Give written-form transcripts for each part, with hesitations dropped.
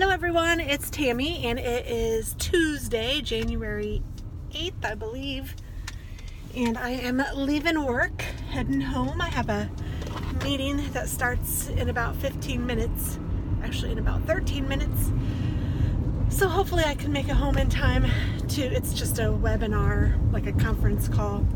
Hello everyone, it's Tammy and it is Tuesday, January 8th, I believe. And I am leaving work, heading home. I have a meeting that starts in about 15 minutes, actually in about 13 minutes. So hopefully I can make it home in time it's just a webinar, like a conference call.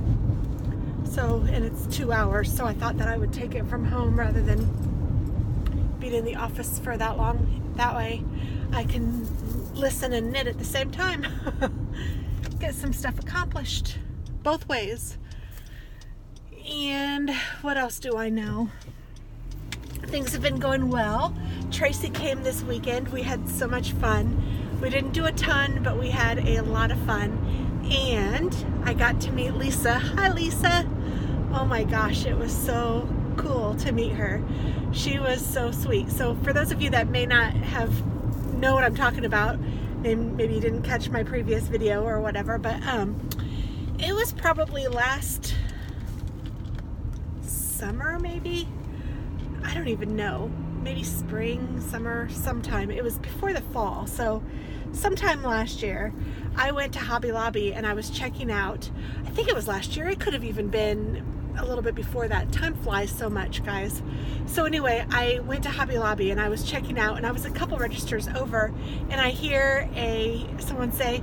And it's 2 hours, so I thought that I would take it from home rather than being in the office for that long. That way I can listen and knit at the same time. Get some stuff accomplished both ways. And what else do I know? Things have been going well. Tracy came this weekend. We had so much fun. We didn't do a ton, but we had a lot of fun. And I got to meet Lisa. Hi, Lisa. Oh my gosh, it was so cool to meet her. She was so sweet. So for those of you that may not know what I'm talking about, maybe you didn't catch my previous video or whatever, but it was probably last summer, maybe? I don't even know. Maybe spring, summer, sometime. It was before the fall, so sometime last year, I went to Hobby Lobby and I was checking out, I think it was last year, it could have even been a little bit before that. Time flies so much, guys. So anyway, I went to Hobby Lobby and I was checking out, and I was a couple registers over, and I hear someone say,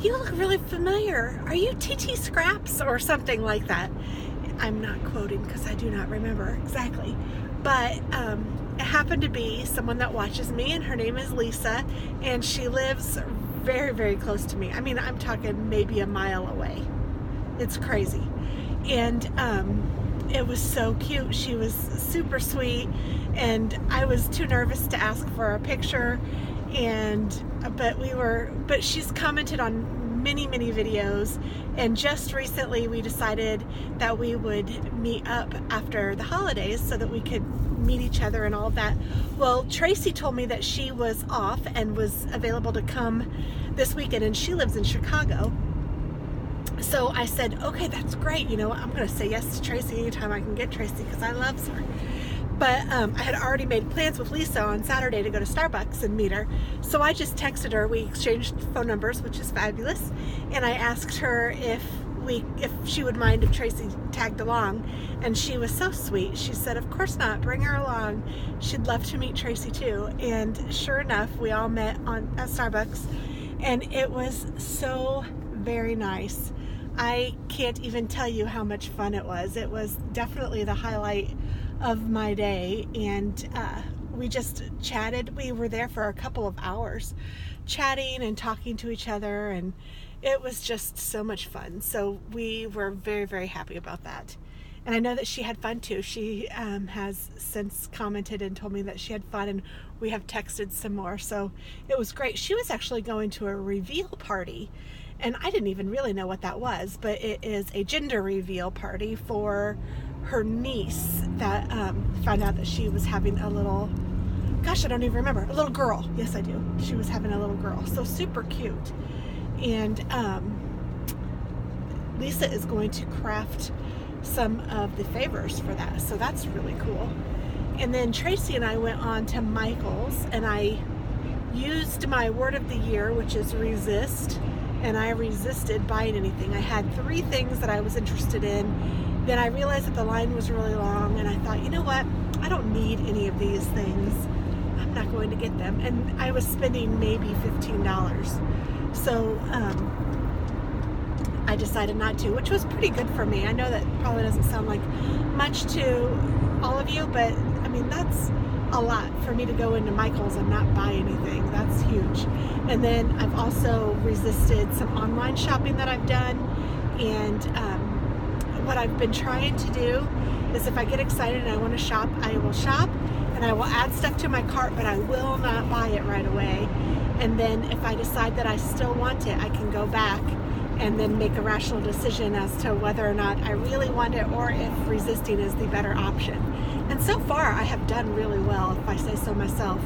"You look really familiar. Are you TT.Scraps?" or something like that. I'm not quoting because I do not remember exactly, but it happened to be someone that watches me, and her name is Lisa, and she lives very, very close to me. I mean, I'm talking maybe a mile away. It's crazy. And it was so cute. She was super sweet, and I was too nervous to ask for a picture, but she's commented on many videos, and just recently we decided that we would meet up after the holidays so that we could meet each other and all of that. Well, Tracy told me that she was off and was available to come this weekend, and she lives in Chicago. So I said, okay, that's great. You know, I'm going to say yes to Tracy anytime I can get Tracy because I love her. But I had already made plans with Lisa on Saturday to go to Starbucks and meet her. So I just texted her. We exchanged phone numbers, which is fabulous. And I asked her if she would mind if Tracy tagged along. And she was so sweet. She said, of course not, bring her along. She'd love to meet Tracy too. And sure enough, we all met at Starbucks. And it was so very nice. I can't even tell you how much fun it was. It was definitely the highlight of my day, and we just chatted. We were there for a couple of hours chatting and talking to each other, and it was just so much fun. So we were very, very happy about that. And I know that she had fun too. She has since commented and told me that she had fun, and we have texted some more. So it was great. She was actually going to a reveal party, and I didn't even really know what that was, but it is a gender reveal party for her niece that found out that she was having a little, gosh, I don't even remember, a little girl. Yes, I do. She was having a little girl. So super cute. And Lisa is going to craft some of the favors for that. So that's really cool. And then Tracy and I went on to Michael's, and I used my word of the year, which is resist. And I resisted buying anything. I had 3 things that I was interested in. Then I realized that the line was really long, and I thought, you know what? I don't need any of these things. I'm not going to get them. And I was spending maybe $15. So I decided not to, which was pretty good for me. I know that probably doesn't sound like much to all of you, but I mean, that's a lot for me to go into Michael's and not buy anything. That's huge. And then I've also resisted some online shopping that I've done, and what I've been trying to do is if I get excited and I want to shop, I will shop and I will add stuff to my cart, but I will not buy it right away. And then if I decide that I still want it, I can go back and then make a rational decision as to whether or not I really want it, or if resisting is the better option. And so far I have done really well, if I say so myself.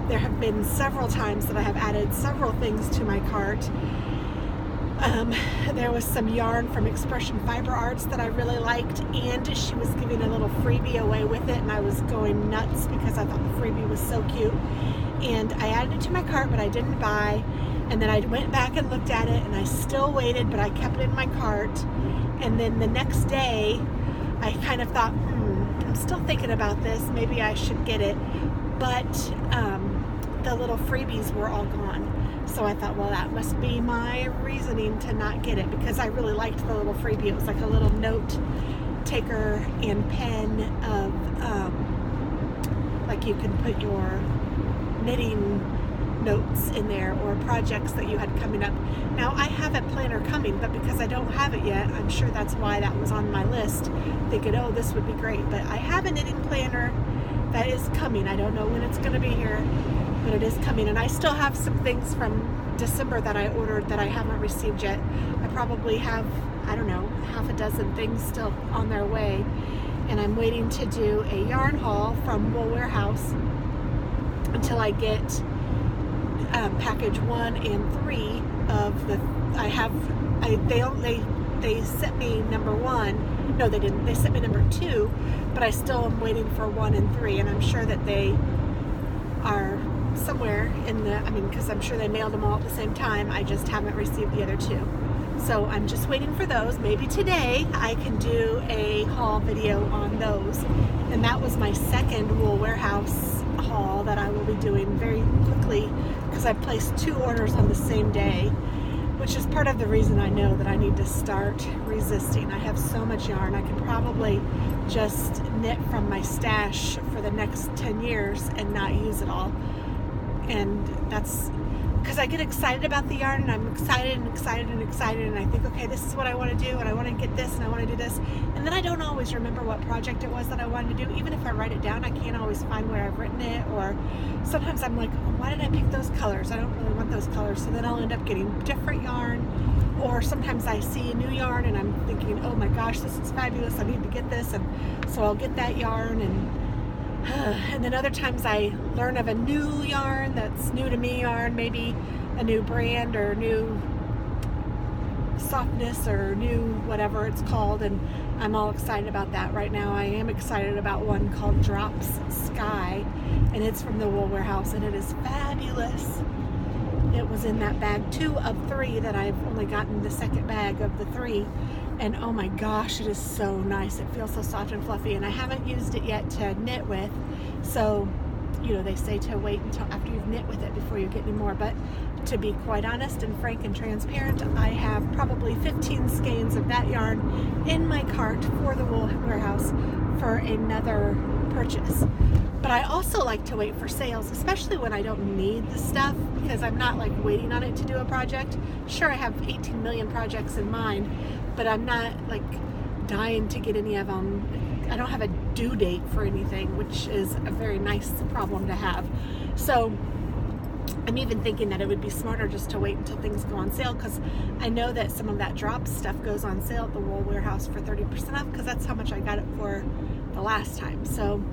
There have been several times that I have added several things to my cart. There was some yarn from Expression Fiber Arts that I really liked, and she was giving a little freebie away with it, and I was going nuts because I thought the freebie was so cute. And I added it to my cart, but I didn't buy. And then I went back and looked at it, and I still waited, but I kept it in my cart. And then the next day, I kind of thought, I'm still thinking about this. Maybe I should get it. But the little freebies were all gone. So I thought, well, that must be my reasoning to not get it, because I really liked the little freebie. It was like a little note taker and pen of, like you can put your knitting notes in there or projects that you had coming up. Now, I have a planner coming, but because I don't have it yet, I'm sure that's why that was on my list, thinking, oh, this would be great. But I have a knitting planner that is coming. I don't know when it's going to be here, but it is coming. And I still have some things from December that I ordered that I haven't received yet. I probably have, I don't know, half a dozen things still on their way. And I'm waiting to do a yarn haul from Wool Warehouse until I get package 1 and 3 of the, they sent me number 1. No, they didn't. They sent me number 2, but I still am waiting for 1 and 3, and I'm sure that they are somewhere in the, because I'm sure they mailed them all at the same time. I just haven't received the other 2. So I'm just waiting for those. Maybe today I can do a haul video on those. And that was my second Wool Warehouse haul that I will be doing very quickly, because I placed 2 orders on the same day, which is part of the reason I know that I need to start resisting. I have so much yarn. I could probably just knit from my stash for the next 10 years and not use it all. And that's because I get excited about the yarn, and I'm excited and excited and excited, and I think, okay, this is what I want to do, and I want to get this, and I want to do this, and then I don't always remember what project it was that I wanted to do. Even if I write it down, I can't always find where I've written it, or sometimes I'm like, oh, why did I pick those colors? I don't really want those colors, so then I'll end up getting different yarn, or sometimes I see a new yarn, and I'm thinking, oh my gosh, this is fabulous, I need to get this, and so I'll get that yarn, and then other times I learn of a new yarn that's new to me yarn, maybe a new brand or new softness or new whatever it's called, and I'm all excited about that. Right now I am excited about one called Drops Sky, and it's from the Wool Warehouse, and it is fabulous. It was in that bag 2 of 3 that I've only gotten the second bag of the 3. And oh my gosh, it is so nice. It feels so soft and fluffy, and I haven't used it yet to knit with. So, you know, they say to wait until after you've knit with it before you get any more. But to be quite honest and frank and transparent, I have probably 15 skeins of that yarn in my cart for the Wool Warehouse for another purchase. But I also like to wait for sales, especially when I don't need the stuff, because I'm not like waiting on it to do a project. Sure, I have 18 million projects in mind, but I'm not like dying to get any of them. I don't have a due date for anything, which is a very nice problem to have. So I'm even thinking that it would be smarter just to wait until things go on sale, because I know that some of that drop stuff goes on sale at the Wool Warehouse for 30% off, because that's how much I got it for the last time. So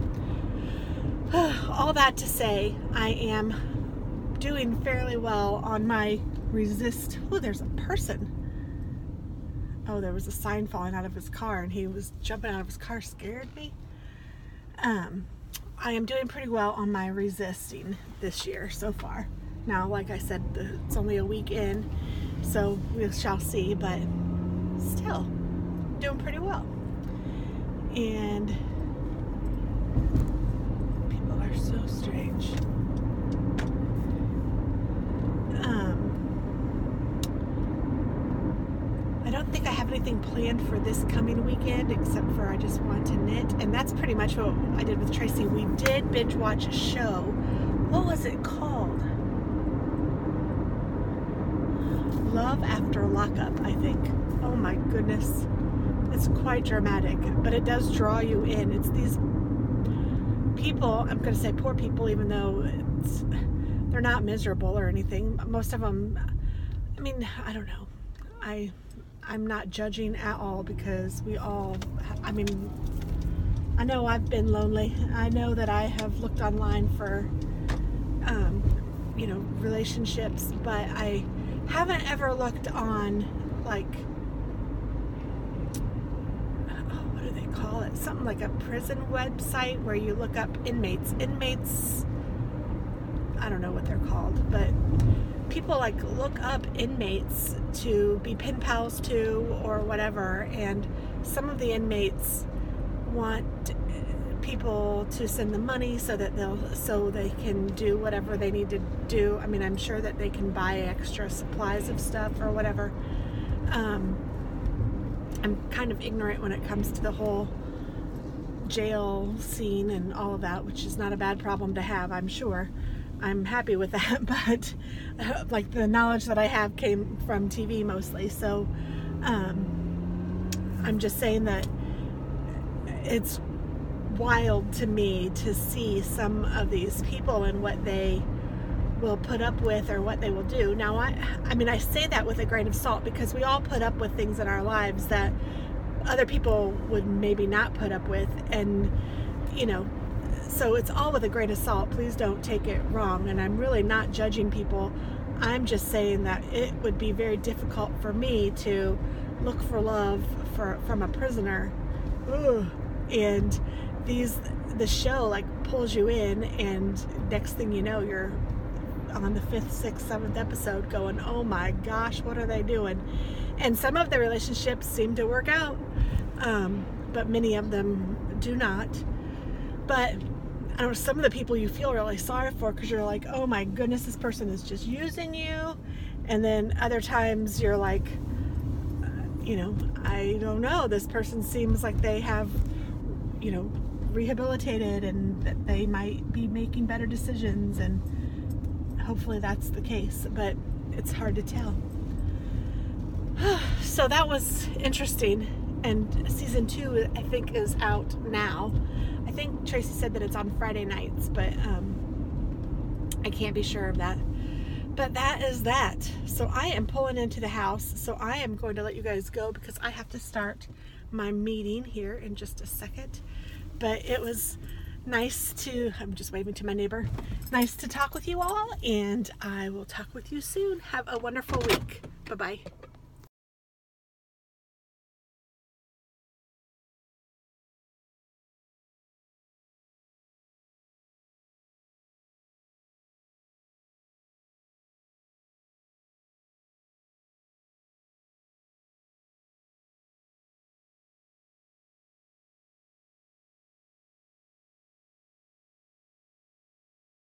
all that to say, I am doing fairly well on my resist. Oh, there's a person. Oh, there was a sign falling out of his car, and he was jumping out of his car, scared me. I am doing pretty well on my resisting this year so far. Now, like I said, it's only a week in, so we shall see, but still doing pretty well. And people are so strange. I don't think I have anything planned for this coming weekend, except for I just want to knit, and that's pretty much what I did with Tracy. We did binge watch a show. What was it called? Love After Lockup, I think. Oh my goodness. It's quite dramatic, but it does draw you in. It's these people, I'm going to say poor people, even though they're not miserable or anything. Most of them, I mean, I don't know. I'm not judging at all, because we all, I mean, I know I've been lonely. I know that I have looked online for, you know, relationships, but I haven't ever looked on, like, what do they call it? Something like a prison website where you look up inmates. I don't know what they're called, but people like look up inmates to be pen pals to or whatever, and some of the inmates want people to send them money so that they can do whatever they need to do. I mean, I'm sure that they can buy extra supplies of stuff or whatever. I'm kind of ignorant when it comes to the whole jail scene and all of that, which is not a bad problem to have, I'm sure. I'm happy with that, but like the knowledge that I have came from TV mostly, so I'm just saying that it's wild to me to see some of these people and what they will put up with or what they will do. Now, I mean, I say that with a grain of salt because we all put up with things in our lives that other people would maybe not put up with, and you know, so it's all with a grain of salt. Please don't take it wrong, and I'm really not judging people. I'm just saying that it would be very difficult for me to look for love from a prisoner. Ugh. And the show like pulls you in, and next thing you know, you're on the 5th, 6th, 7th episode going, oh my gosh, what are they doing? And some of the relationships seem to work out, but many of them do not. But I don't know, some of the people you feel really sorry for because you're like, oh my goodness, this person is just using you. And then other times you're like, you know, I don't know, this person seems like they have, you know, rehabilitated and that they might be making better decisions, and hopefully that's the case, but it's hard to tell. So that was interesting, and season 2 I think is out now. I think Tracy said that it's on Friday nights, but I can't be sure of that. But that is that. So I am pulling into the house, so I am going to let you guys go because I have to start my meeting here in just a second. But it was nice to, I'm just waving to my neighbor, nice to talk with you all, and I will talk with you soon. Have a wonderful week. Bye-bye.